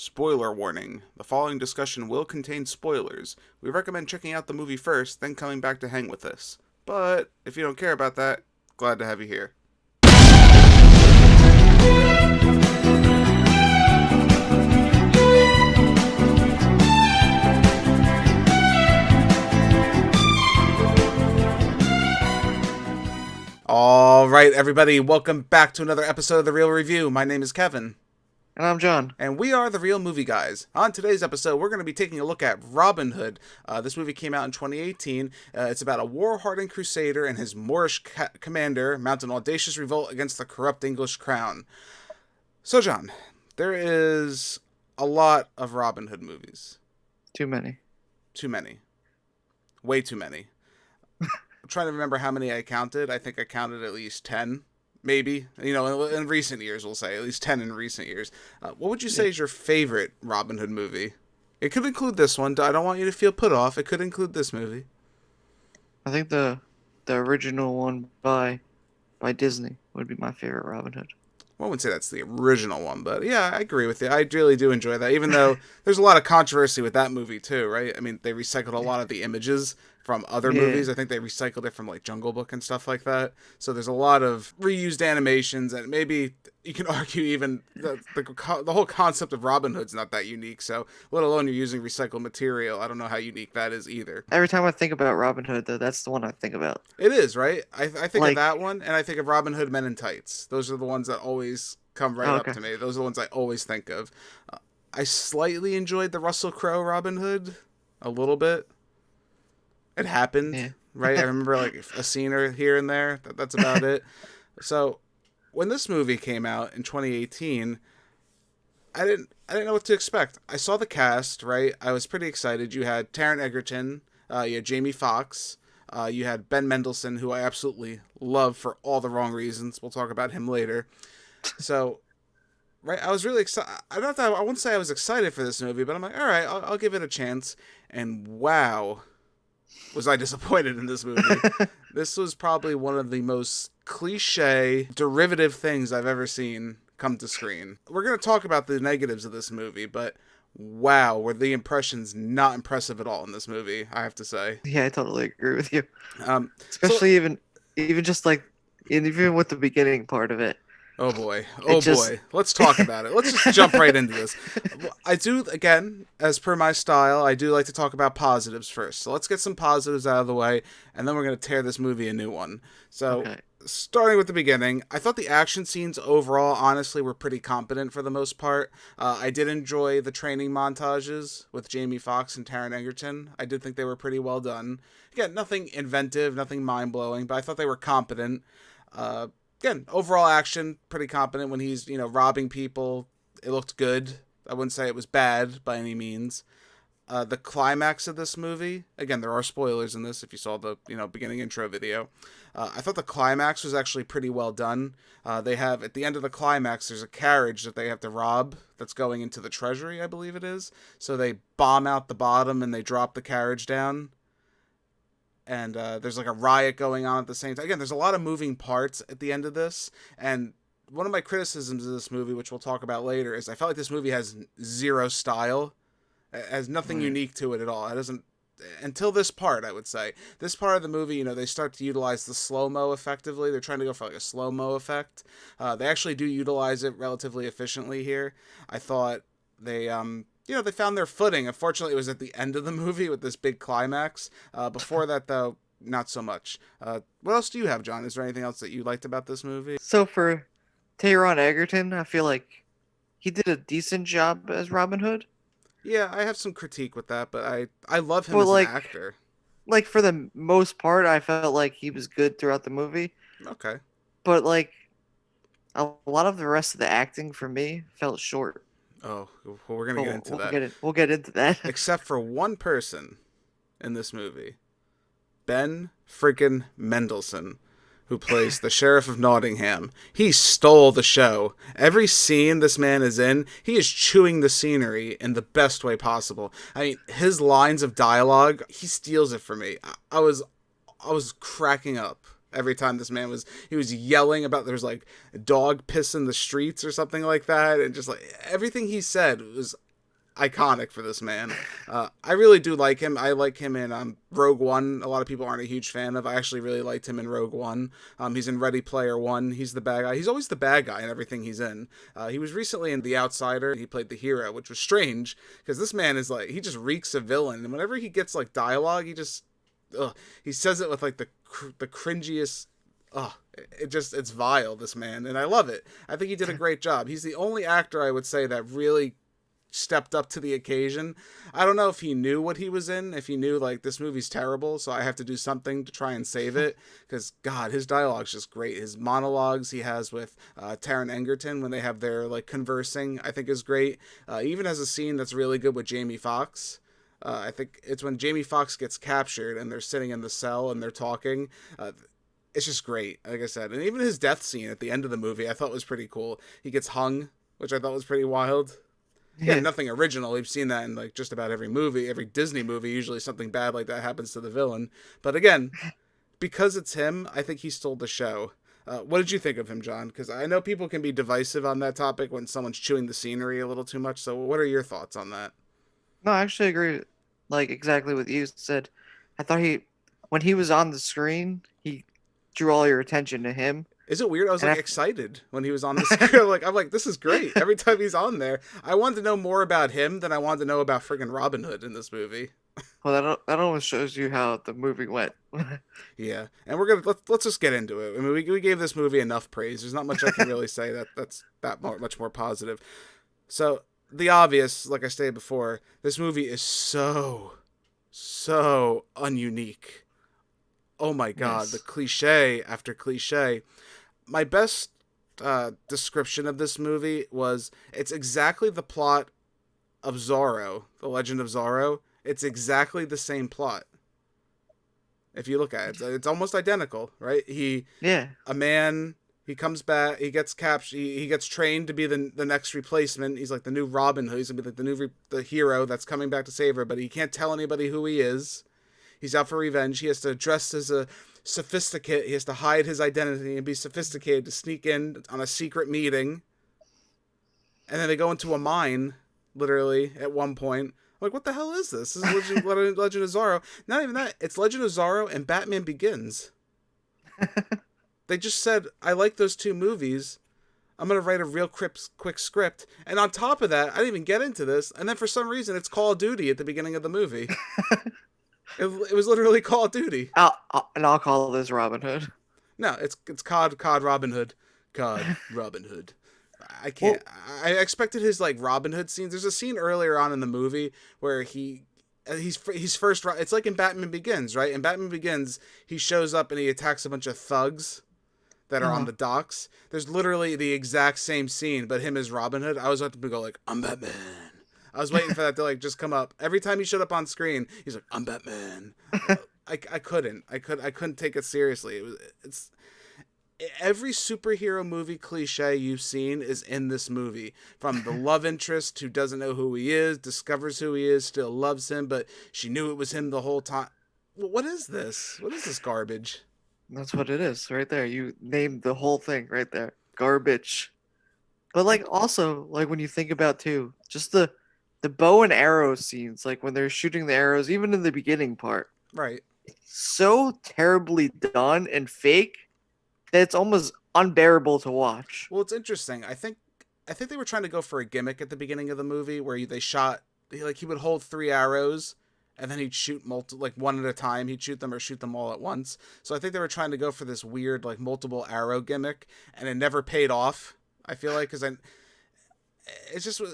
Spoiler warning. The following discussion will contain spoilers. We recommend checking out the movie first, then coming back to hang with us. But if you don't care about that, glad to have you here. All right, everybody, welcome back to another episode of The Real Review. My name is Kevin. And I'm John. And we are The Real Movie Guys. On today's episode, we're going to be taking a look at Robin Hood. This movie came out in 2018. It's about a war-hardened crusader and his Moorish commander mount an audacious revolt against the corrupt English crown. So, John, there is a lot of Robin Hood movies. Too many. Too many. Way too many. I'm trying to remember how many I counted. I think I counted at least 10. Maybe, in recent years, we'll say, at least 10 in recent years. What would you say is your favorite Robin Hood movie? It could include this one. I don't want you to feel put off. It could include this movie. I think the original one by Disney would be my favorite Robin Hood. Well, I wouldn't say that's the original one, but yeah, I agree with you. I really do enjoy that, even though there's a lot of controversy with that movie too, right? I mean, they recycled a lot of the images from other movies. I think they recycled it from like Jungle Book and stuff like that. So there's a lot of reused animations, and maybe you can argue even the whole concept of Robin Hood's not that unique. So let alone you're using recycled material. I don't know how unique that is either. Every time I think about Robin Hood, though, that's the one I think about. It is, right? I think of that one, and I think of Robin Hood Men in Tights. Those are the ones that always come right up to me. Those are the ones I always think of. I slightly enjoyed the Russell Crowe Robin Hood a little bit. It happened, right? I remember like a scene or here and there. That's about it. So when this movie came out in 2018, I didn't know what to expect. I saw the cast, right? I was pretty excited. You had Taron Egerton, you had Jamie Foxx, you had Ben Mendelsohn, who I absolutely love for all the wrong reasons. We'll talk about him later. So, right, I was really excited. I wouldn't say I was excited for this movie, but I'm like, all right, I'll give it a chance. And wow, was I disappointed in this movie. This was probably one of the most cliche, derivative things I've ever seen come to screen. We're going to talk about the negatives of this movie, but wow, were the impressions not impressive at all in this movie, I have to say. Yeah, I totally agree with you. Especially even just like, even with the beginning part of it. Oh boy. Let's talk about it. Let's just jump right into this. I do, again, as per my style, I do like to talk about positives first. So let's get some positives out of the way, and then we're going to tear this movie a new one. So, starting with the beginning, I thought the action scenes overall, honestly, were pretty competent for the most part. I did enjoy the training montages with Jamie Foxx and Taron Egerton. I did think they were pretty well done. Again, nothing inventive, nothing mind-blowing, but I thought they were competent. Again, overall action, pretty competent when he's, robbing people. It looked good. I wouldn't say it was bad by any means. The climax of this movie, again, there are spoilers in this if you saw the, beginning intro video. I thought the climax was actually pretty well done. They have, at the end of the climax, there's a carriage that they have to rob that's going into the treasury, I believe it is. So they bomb out the bottom and they drop the carriage down. And there's like a riot going on at the same time. Again, there's a lot of moving parts at the end of this. And one of my criticisms of this movie, which we'll talk about later, is I felt like this movie has zero style. It has nothing unique to it at all. It doesn't, until this part, I would say. This part of the movie, they start to utilize the slow-mo effectively. They're trying to go for like a slow-mo effect. They actually do utilize it relatively efficiently here. I thought they they found their footing. Unfortunately, it was at the end of the movie with this big climax. Before that, though, not so much. What else do you have, John? Is there anything else that you liked about this movie? So for Taron Egerton, I feel like he did a decent job as Robin Hood. Yeah, I have some critique with that, but I love him as an actor. Like, for the most part, I felt like he was good throughout the movie. Okay. But, like, a lot of the rest of the acting, for me, felt short. Oh, well, we're going to get into that. We'll get into that. Except for one person in this movie. Ben freaking Mendelsohn, who plays the Sheriff of Nottingham. He stole the show. Every scene this man is in, he is chewing the scenery in the best way possible. I mean, his lines of dialogue, he steals it for me. I was cracking up every time this man was yelling about there's like dog piss in the streets or something like that, and just like everything he said was iconic for this man. I really do like him. I like him in Rogue One. A lot of people aren't a huge fan of. I actually really liked him in Rogue One. He's in Ready Player One. He's the bad guy. He's always the bad guy in everything he's in. He was recently in The Outsider. He played the hero, which was strange because this man is like, he just reeks a villain. And whenever he gets like dialogue, he says it with like the cringiest. It's vile, this man, and I love it. I think he did a great job. He's the only actor I would say that really stepped up to the occasion. I don't know if he knew what he was in, if he knew like this movie's terrible, so I have to do something to try and save it, because God, his dialogue's just great. His monologues he has with Taron Egerton when they have their like conversing, I think is great. He even has a scene that's really good with Jamie Foxx. I think it's when Jamie Foxx gets captured and they're sitting in the cell and they're talking. It's just great, like I said. And even his death scene at the end of the movie I thought was pretty cool. He gets hung, which I thought was pretty wild. Yeah, nothing original. We've seen that in like just about every movie, every Disney movie. Usually something bad like that happens to the villain. But again, because it's him, I think he stole the show. What did you think of him, John? Because I know people can be divisive on that topic when someone's chewing the scenery a little too much. So what are your thoughts on that? No, I actually agree, like exactly what you said. I thought when he was on the screen, he drew all your attention to him. Is it weird? I was like excited when he was on the screen. I'm like, this is great. Every time he's on there, I wanted to know more about him than I wanted to know about friggin' Robin Hood in this movie. Well, that almost shows you how the movie went. Yeah, and let's just get into it. I mean, we gave this movie enough praise. There's not much I can really say that's much more positive. So the obvious, like I stated before, this movie is so ununique. Oh my God, yes. The cliche after cliche. My best description of this movie was, it's exactly the plot of Zorro, The Legend of Zorro. It's exactly the same plot. If you look at it, it's almost identical, right? A man, he comes back, he gets captured, he gets trained to be the next replacement. He's like the new Robin Hood. He's gonna be like the hero that's coming back to save her, but he can't tell anybody who he is. He's out for revenge. He has to dress as a sophisticate. He has to hide his identity and be sophisticated to sneak in on a secret meeting. And then they go into a mine, literally, at one point. I'm like, what the hell is this? This is Legend of Zorro. Not even that. It's Legend of Zorro and Batman Begins. They just said, I like those two movies. I'm going to write a real quick script. And on top of that, I didn't even get into this. And then for some reason, it's Call of Duty at the beginning of the movie. It was literally Call of Duty. I'll call this Robin Hood. No, it's COD Robin Hood. COD Robin Hood. I can't. Well, I expected his like Robin Hood scenes. There's a scene earlier on in the movie where he's first. It's like in Batman Begins, right? In Batman Begins, he shows up and he attacks a bunch of thugs that are on the docks. There's literally the exact same scene, but him as Robin Hood. I was about to go like, I'm Batman. I was waiting for that to like just come up. Every time he showed up on screen, he's like, I'm Batman. I couldn't take it seriously. It's every superhero movie cliche you've seen is in this movie. From the love interest who doesn't know who he is, discovers who he is, still loves him, but she knew it was him the whole time. What is this? What is this garbage? That's what it is right there. You named the whole thing right there. Garbage. But like also, like when you think about too, just the bow and arrow scenes, like when they're shooting the arrows, even in the beginning part. Right. So terribly done and fake that it's almost unbearable to watch. Well, it's interesting. I think they were trying to go for a gimmick at the beginning of the movie where they shot, like he would hold 3 arrows and then he'd shoot one at a time. He'd shoot them or shoot them all at once. So I think they were trying to go for this weird like multiple arrow gimmick, and it never paid off. I feel like because it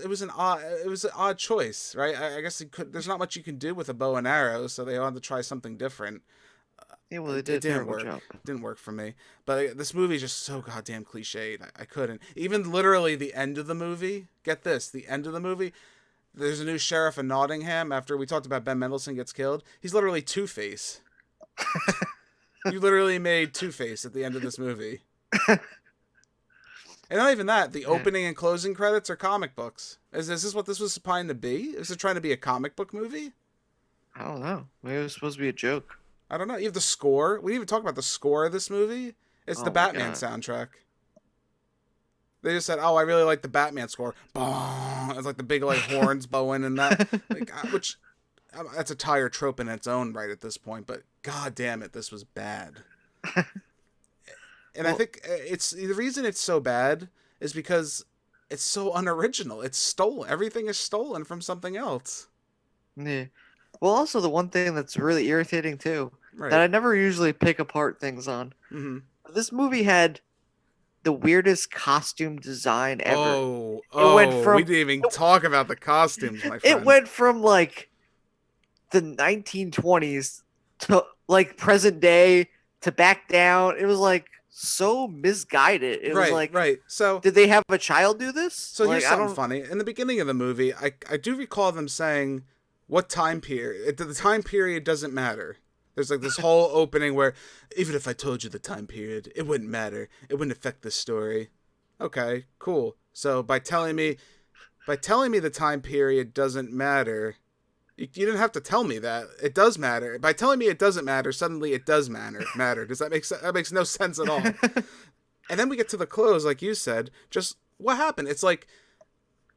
was an odd choice, right? I guess there's not much you can do with a bow and arrow, so they wanted to try something different. Yeah, well, it didn't work. It didn't work for me. But this movie is just so goddamn cliched. I couldn't. Even literally the end of the movie. Get this, the end of the movie. There's a new Sheriff of Nottingham. After we talked about Ben Mendelsohn gets killed, he's literally Two-Face. You literally made Two-Face at the end of this movie. And not even that, the opening and closing credits are comic books. Is this what this was trying to be? Is it trying to be a comic book movie? I don't know. Maybe it was supposed to be a joke. I don't know. You have the score. We didn't even talk about the score of this movie. It's the Batman soundtrack. They just said, "Oh, I really like the Batman score." Boom! It's like the big like horns blowing and that, like, which that's a tire trope in its own right at this point. But god damn it, this was bad. And I Well, think it's the reason it's so bad is because it's so unoriginal. It's stolen. Everything is stolen from something else. yeah. Well, also the one thing that's really irritating too, that Right. I never usually pick apart things on. Mm-hmm. This movie had the weirdest costume design ever. It went We from didn't even talk about the costumes, my it friend. went from like the 1920s to like present day to back down. It was like so misguided. It was Right, like, right. did they have a child do this? So Like, here's I something don't. funny. In the beginning of the movie, I do recall them saying, "What time period? The time period doesn't matter." There's like this whole opening where, even if I told you the time period, it wouldn't matter. It wouldn't affect the story. Okay, cool. So by telling me the time period doesn't matter, you didn't have to tell me that. It does matter. By telling me it doesn't matter, suddenly it does matter. Does that make sense? That makes no sense at all. And then we get to the close, like you said. Just what happened? It's like,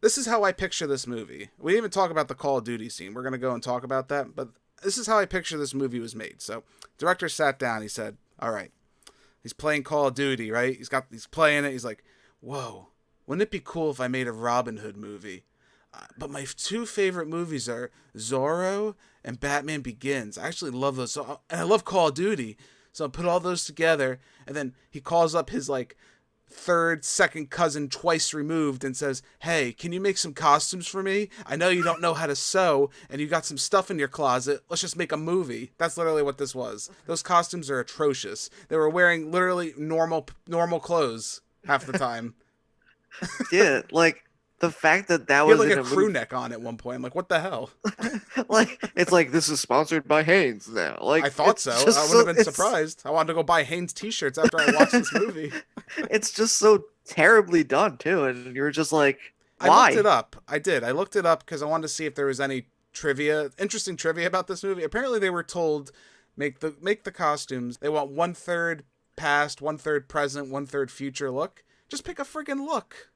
this is how I picture this movie. We didn't even talk about the Call of Duty scene. We're going to go and talk about that. But this is how I picture this movie was made. So, director sat down. He said, all right, he's playing Call of Duty, right? He's playing it. He's like, whoa, wouldn't it be cool if I made a Robin Hood movie? But my two favorite movies are Zorro and Batman Begins. I actually love those. And I love Call of Duty. So I put all those together. And then he calls up his like second cousin twice removed and says, "Hey, can you make some costumes for me? I know you don't know how to sew and you got some stuff in your closet. Let's just make a movie." That's literally what this was. Those costumes are atrocious. They were wearing literally normal clothes half the time. Yeah, like the fact that He had was like in a a crew movie. neck on at one point. I'm like, what the hell? Like it's like this is sponsored by Hanes now. I Like thought it's so. just I so wouldn't have been surprised. I wanted to go buy Hanes t-shirts after I watched this movie. it's just so terribly done too, and you're just like, I looked it why? up. I did. I looked it up because I wanted to see if there was any interesting trivia about this movie. Apparently, they were told make the costumes. They want 1/3 past, 1/3 present, 1/3 future look. Just pick a friggin' look.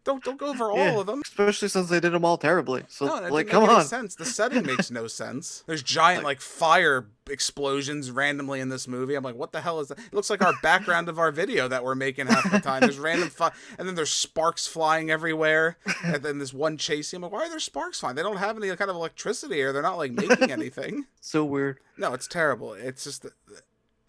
Don't go over all Yeah, of them. especially since they did them all terribly. So No, that like, didn't make come any on. sense. The setting makes no sense. There's giant Like, like fire explosions randomly in this movie. I'm like, what the hell is that? It looks like our background of our video that we're making half the time. There's random and then there's sparks flying everywhere. And then this one chase scene. I'm like, why are there sparks flying? They don't have any kind of electricity, or they're not like making anything. so weird. No, it's terrible. It's just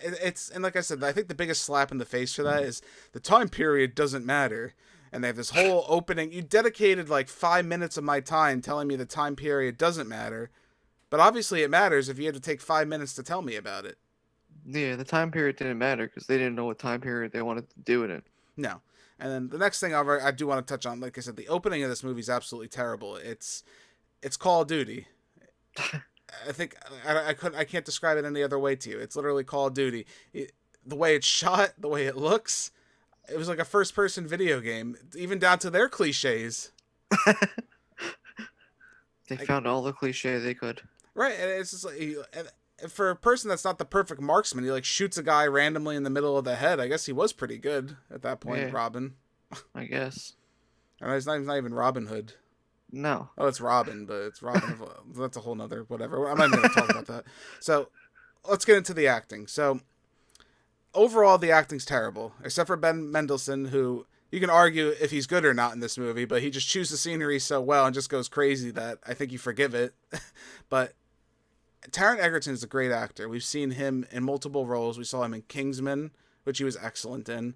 it's and like I said, I think the biggest slap in the face for that is the time period doesn't matter. And they have this whole opening. You dedicated like 5 minutes of my time telling me the time period doesn't matter. But obviously it matters if you had to take 5 minutes to tell me about it. Yeah, the time period didn't matter because they didn't know what time period they wanted to do it in. No. And then the next thing I do want to touch on, like I said, the opening of this movie is absolutely terrible. It's Call of Duty. I think I can't describe it any other way to you. It's literally Call of Duty. The way it's shot, the way it looks, it was like a first-person video game, even down to their cliches. They found all the cliche they could. Right, and it's just like, and for a person that's not the perfect marksman, he like shoots a guy randomly in the middle of the head. I guess he was pretty good at that point, Yeah. Robin. I guess. And he's not even Robin Hood. No. Oh, it's Robin, but it's Robin. That's a whole nother whatever. I'm not even going to talk about that. So let's get into the acting. So overall, the acting's terrible, except for Ben Mendelsohn, who you can argue if he's good or not in this movie, but he just chews the scenery so well and just goes crazy that I think you forgive it. But Taron Egerton is a great actor. We've seen him in multiple roles. We saw him in Kingsman, which he was excellent in.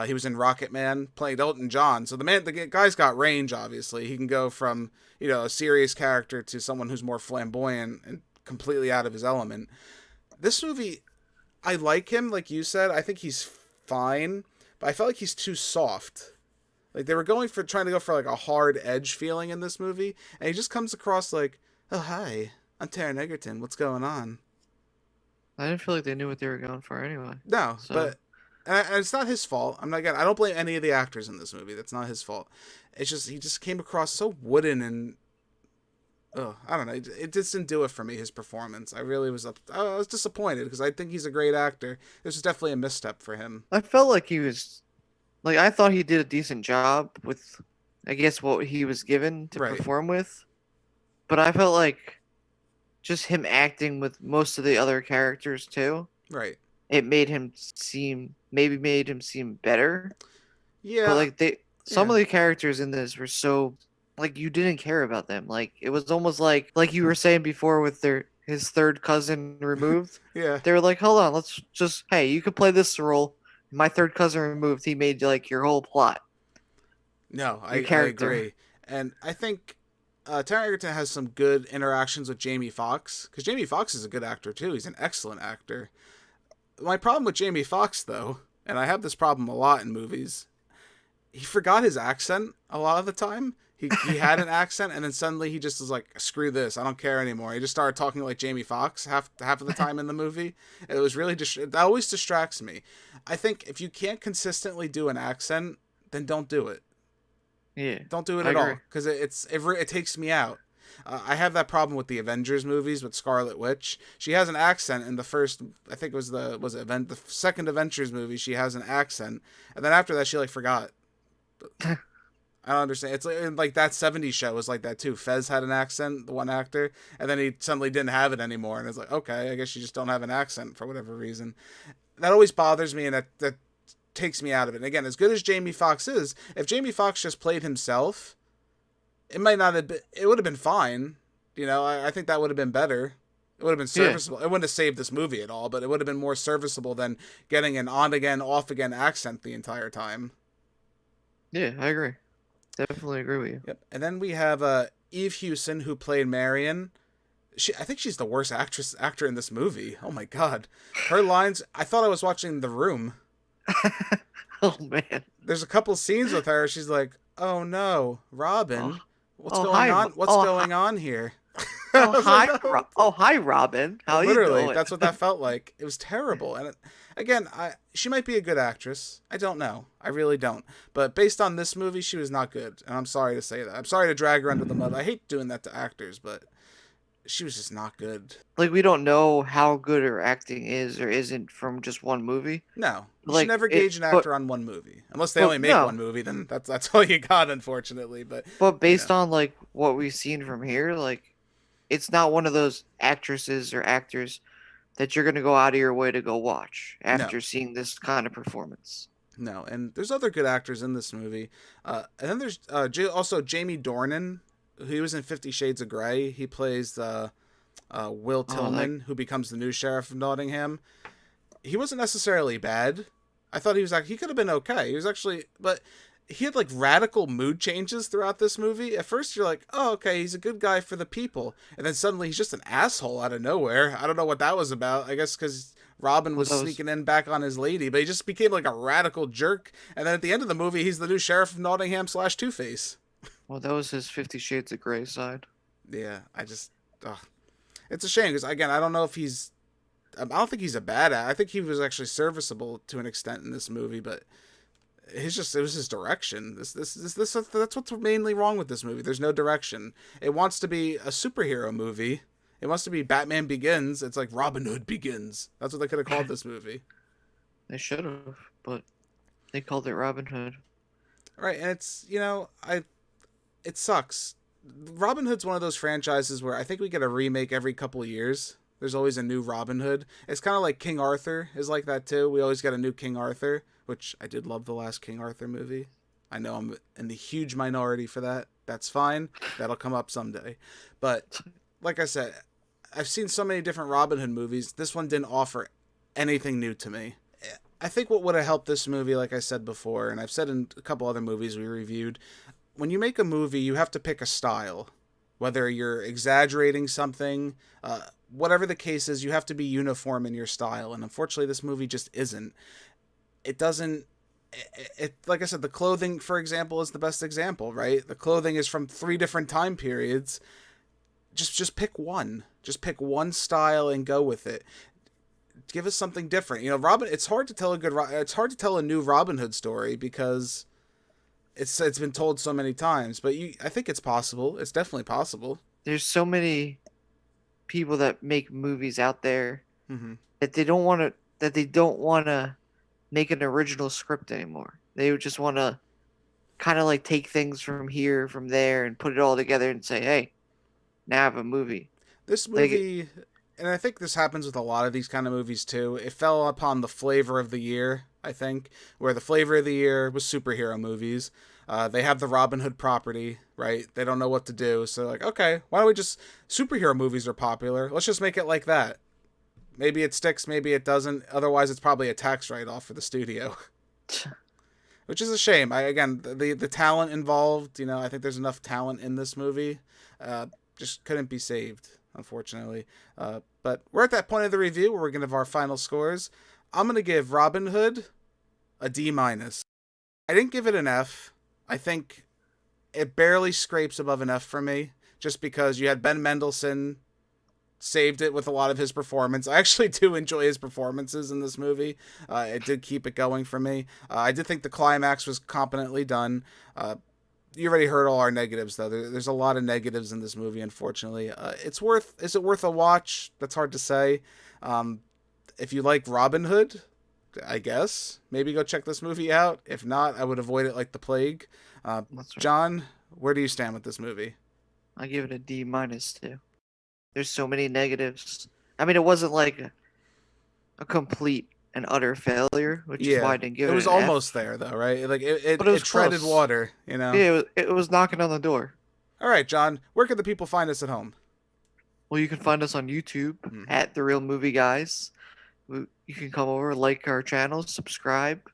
He was in Rocket Man, playing Elton John. So the guy's got range, obviously. He can go from, a serious character to someone who's more flamboyant and completely out of his element. This movie, I like him, like you said. I think he's fine, but I felt like he's too soft. Like they were trying to go for like a hard edge feeling in this movie, and he just comes across like, "Oh hi, I'm Taron Egerton. What's going on?" I didn't feel like they knew what they were going for anyway. No, So but and it's not his fault. I don't blame any of the actors in this movie. That's not his fault. It's just he just came across so wooden and I don't know. It just didn't do it for me. His performance, I really was I was disappointed because I think he's a great actor. This was definitely a misstep for him. I felt like he was like I thought he did a decent job with, I guess, what he was given to Right, perform with. But I felt like just him acting with most of the other characters too, right. it made him seem better. But Yeah, like some yeah. of the characters in this were so like you didn't care about them. Like it was almost like you were saying before with their his third cousin removed. Yeah. They were like, hold on, let's just hey, you could play this role. My third cousin removed. He made like your whole plot, No, your I character. agree. And I think Taron Egerton has some good interactions with Jamie Foxx, because Jamie Foxx is a good actor too. He's an excellent actor. My problem with Jamie Foxx, though, and I have this problem a lot in movies, he forgot his accent a lot of the time. He had an accent, and then suddenly he just was like, "Screw this! I don't care anymore." He just started talking like Jamie Foxx half of the time in the movie. It was really that always distracts me. I think if you can't consistently do an accent, then don't do it. Yeah, Don't do it I at agree. all, because it takes me out. I have that problem with the Avengers movies with Scarlet Witch. She has an accent in the first, I think it was the second Avengers movie. She has an accent, and then after that, she like forgot. I don't understand. It's like that '70s show was like that too. Fez had an accent, the one actor, and then he suddenly didn't have it anymore, and it's like, okay, I guess you just don't have an accent for whatever reason. That always bothers me, and that takes me out of it. And again, as good as Jamie Foxx is, if Jamie Foxx just played himself, it might not have been. It would have been fine. I think that would have been better. It would have been Yeah, serviceable. It wouldn't have saved this movie at all, but it would have been more serviceable than getting an on again, off again accent the entire time. yeah, I agree. Definitely agree with you. Yep. And then we have Eve Hewson, who played Marian. I think she's the worst actor in this movie. Oh my god, her lines. I thought I was watching The Room. Oh man. There's a couple scenes with her. She's like, "Oh no, Oh, Robin, what's oh going hi. on? What's going on here?" I Oh was hi. like, "Oh." Oh hi, Robin. How you Literally, doing? that's what that felt like. It was terrible. And again, she might be a good actress. I don't know. I really don't. But based on this movie, she was not good. And I'm sorry to say that. I'm sorry to drag her under the mud. I hate doing that to actors, but she was just not good. Like we don't know how good her acting is or isn't from just one movie. No, you should Like never it, gauge an actor on one movie unless they only but make no. one movie. Then that's all you got, unfortunately. But But you know, based on like what we've seen from here, like it's not one of those actresses or actors that you're gonna go out of your way to go watch no, after seeing this kind of performance. no. And there's other good actors in this movie. And then there's also Jamie Dornan. He was in 50 Shades of Grey. He plays Will Oh, like Tillman, who becomes the new Sheriff of Nottingham. He wasn't necessarily bad. I thought he could have been okay. He was actually, but he had like radical mood changes throughout this movie. At first, you're like, oh, okay, he's a good guy for the people, and then suddenly he's just an asshole out of nowhere. I don't know what that was about. I guess because Robin well, was sneaking in back on his lady, but he just became like a radical jerk. And then at the end of the movie, he's the new Sheriff of Nottingham / Two Face. that was his 50 Shades of Grey side. Yeah, ugh. It's a shame because again, I don't know if he's I don't think he's a bad actor. I think he was actually serviceable to an extent in this movie, but it was his direction. That's what's mainly wrong with this movie. There's no direction. It wants to be a superhero movie. It wants to be Batman Begins. It's like Robin Hood Begins. That's what they could have called this movie. They should have, but they called it Robin Hood. Right, and it sucks. Robin Hood's one of those franchises where I think we get a remake every couple of years. There's always a new Robin Hood. It's kind of like King Arthur is like that too. We always get a new King Arthur, which I did love the last King Arthur movie. I know I'm in the huge minority for that. That's fine. That'll come up someday. But like I said, I've seen so many different Robin Hood movies. This one didn't offer anything new to me. I think what would have helped this movie, like I said before, and I've said in a couple other movies we reviewed, when you make a movie, you have to pick a style. Whether you're exaggerating something, whatever the case is, you have to be uniform in your style. And unfortunately, this movie just isn't. It doesn't. Like I said, the clothing, for example, is the best example, right? The clothing is from 3 different time periods. Just pick one. Just pick one style and go with it. Give us something different. Robin. It's hard to tell It's hard to tell a new Robin Hood story because it's been told so many times, but I think it's possible. It's definitely possible. There's so many people that make movies out there Mm-hmm. that they don't want to make an original script anymore. They would just want to kind of like take things from here, from there, and put it all together and say, "Hey, now I have a movie." This Like, movie, and I think this happens with a lot of these kind of movies too, it fell upon the flavor of the year, I think, where the flavor of the year was superhero movies. They have the Robin Hood property, right? They don't know what to do. So, like, okay, why don't we just. Superhero movies are popular. Let's just make it like that. Maybe it sticks, maybe it doesn't. Otherwise, it's probably a tax write off for the studio. Which is a shame. Again, the talent involved, I think there's enough talent in this movie. Just couldn't be saved, unfortunately. But we're at that point of the review where we're going to have our final scores. I'm going to give Robin Hood a D minus. I didn't give it an F. I think it barely scrapes above an F for me, just because you had Ben Mendelsohn saved it with a lot of his performance. I actually do enjoy his performances in this movie. It did keep it going for me. I did think the climax was competently done. You already heard all our negatives, though. There's a lot of negatives in this movie, unfortunately. Is it worth a watch? That's hard to say. If you like Robin Hood, I guess, maybe go check this movie out. If not, I would avoid it like the plague. That's right. John, where do you stand with this movie? I give it a D minus too. There's so many negatives. I mean, it wasn't like a complete and utter failure, which is why I didn't give it. It was an almost F. there, though, right? Like it But it was treaded close. water, Yeah, it was knocking on the door. All right, John, where can the people find us at home? Well, you can find us on YouTube at The Real Movie Guys. You can come over, like our channel, subscribe,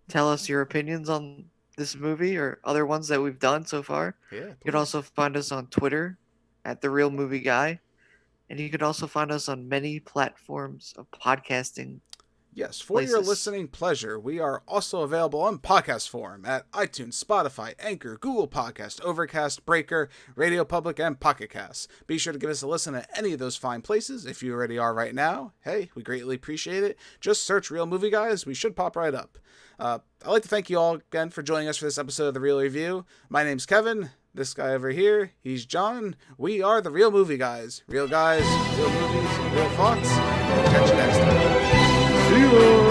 tell us your opinions on this movie or other ones that we've done so far. Yeah, You can also find us on Twitter at The Real Movie Guy. And you can also find us on many platforms of podcasting. Yes, for your listening pleasure, we are also available on podcast form at iTunes, Spotify, Anchor, Google Podcast, Overcast, Breaker, Radio Public, and Pocket Casts. Be sure to give us a listen at any of those fine places. If you already are right now, hey, we greatly appreciate it. Just search Real Movie Guys. We should pop right up. I'd like to thank you all again for joining us for this episode of The Real Review. My name's Kevin. This guy over here, he's John. We are The Real Movie Guys. Real guys, real movies, real thoughts. Catch you next time. See you.